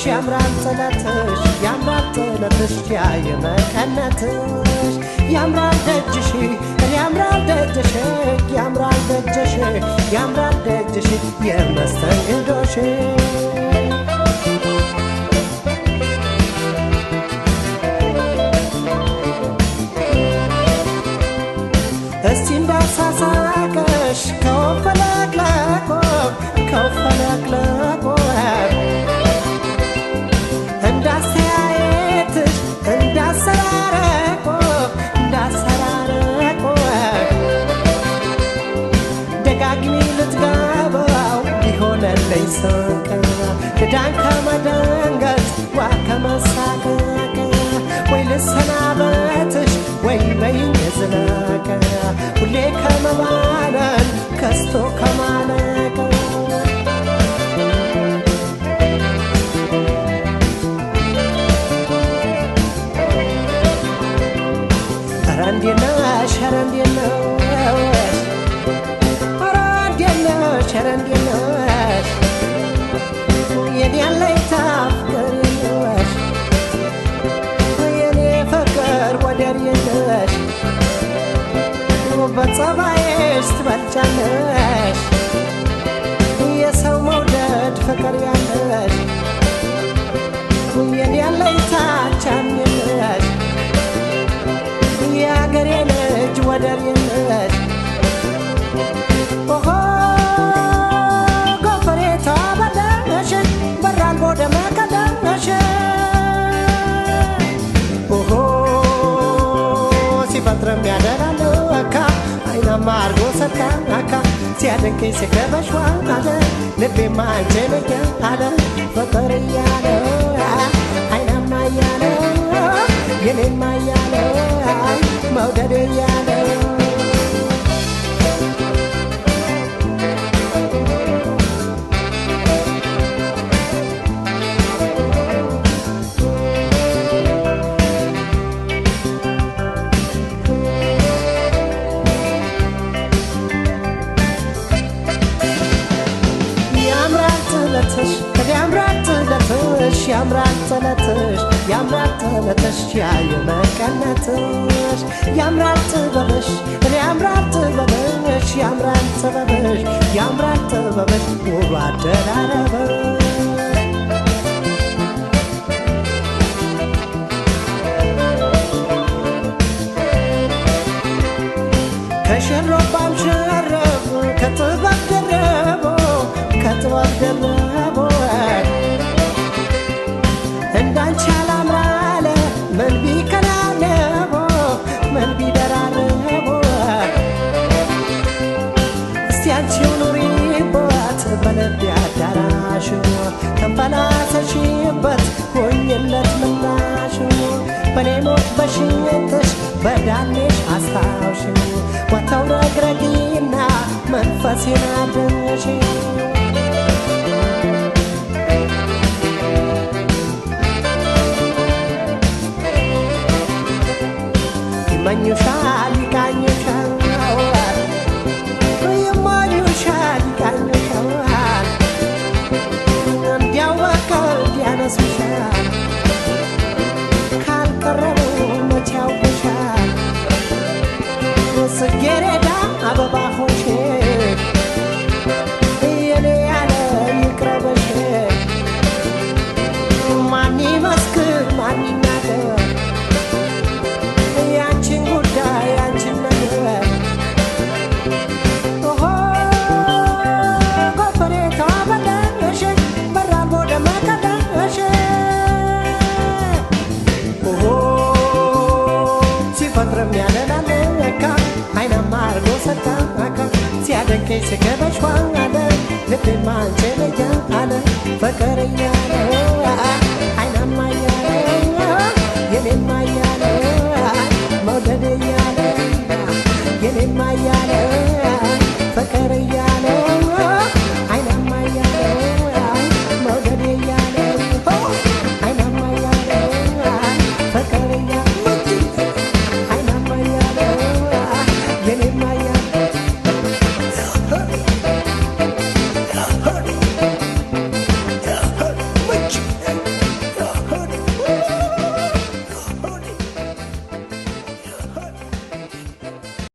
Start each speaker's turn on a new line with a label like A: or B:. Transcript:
A: ያምራል ጥለትሽ ያምራል ጥለትሽ ያየመቀነትሽ ያምራል ደጅሽ ያምራል ደጅሽ ያምራል ደጅሽ ያምራል ደጅሽ የመስተንግዶሽ እስቲ እንዳሳሳቀሽ ከወፈለቅለቆ ከወፈለቅለቆ እንዳስተያየትሽ እንዳሰራረቆ እንዳሰራረቆ ደጋግሚ ልትገባው ሊሆነለኝ ስንቅ ልዳን ከመደንገጥ ዋ ከመሳቀቅ ወይ ልሰናበትሽ ወይ በይኝ ዝለቀ ሁሌ ከመባነን ከስቶ ከማለቀ ኧረ እንዴት ነሽ ኧረ እንዴት ነሽ ኧረ እንዴት ነሽ ኧረ እንዴት ነሽ የኔ አለኝታ ፍቅር የለሽ የኔ ፍቅር ወደር የለሽ በጸባይሽ ትበልጫለሽ የሰው መውደድ ፍቅር ያለሽ የኔ አለኝታ ቻም የለሽ የአገሬ ልጅ ወደር የለሽ ኦሆ ጎፈሬ ተበለሽ በራል ቦደ መቀደመሽ ኦሆ ሲፈጥረም ያደራል አካ አይናማ አርጎ ሰጣን አካ ሲያደንቀኝ ሲከበሽ ዋለ ልቤማ አንቺን እያለ ፍቅር እያለ አይናማ እያለ የኔማ እያለ መውደድ እያለ ያምራል ጥለትሽ ያምራል ጥለትሽ ያምራል ጥለትሽ ያየመቀነትሽ ያምራል ጥበብሽ ያምራል ጥበብሽ ያምራል ጥበብሽ ያምራል ጥበብሽ ውብ አደራረብሽ ከሽሮባም ሸረብ ከጥበብ ደረቦ ከጥበብ ደረቦ እንዳንቺ አላምራለ ምን ቢከናነቦ ምን ቢደራረቦ እስቲ አንቺው ኑሪበት በልቤ አዳራሽ ተንፈላሰሽበት ሆኝለት ምላሽ በኔ ሞት በሽኝትሽ በዳሌሽ አስታውሽ ወተው ረግረጊና መንፈሴን አድንሽ ይመኙሻል ይቃኙሻል ይመኙሻል ይቃኙሻል እንዲያው በቀል ያነሱሻል ካልቀረቡ መቼ ያውቁሻል ጽጌረዳ አበባ ሆንሽ የኔ ያለ ይቅረበሽ ማን ይመስክር ማን ይናገር ያንቺን ጉዳይ ያንቺን ነገር ኦሆ ጎፈሬ ተበለሽ በራል ቦደ መቀደሽ ኦሆ ሲፈጥረም ያለናል ለካ አይናማ አርጎ ሰጣን አካ ሲያደንቀኝ ሲከበሽ ዋለ ልቤማ አንቺን እያለ ፍቅር እያለ አይናማ እያለ የኔማ እያለ መውደድ እያለ የኔማ እያለ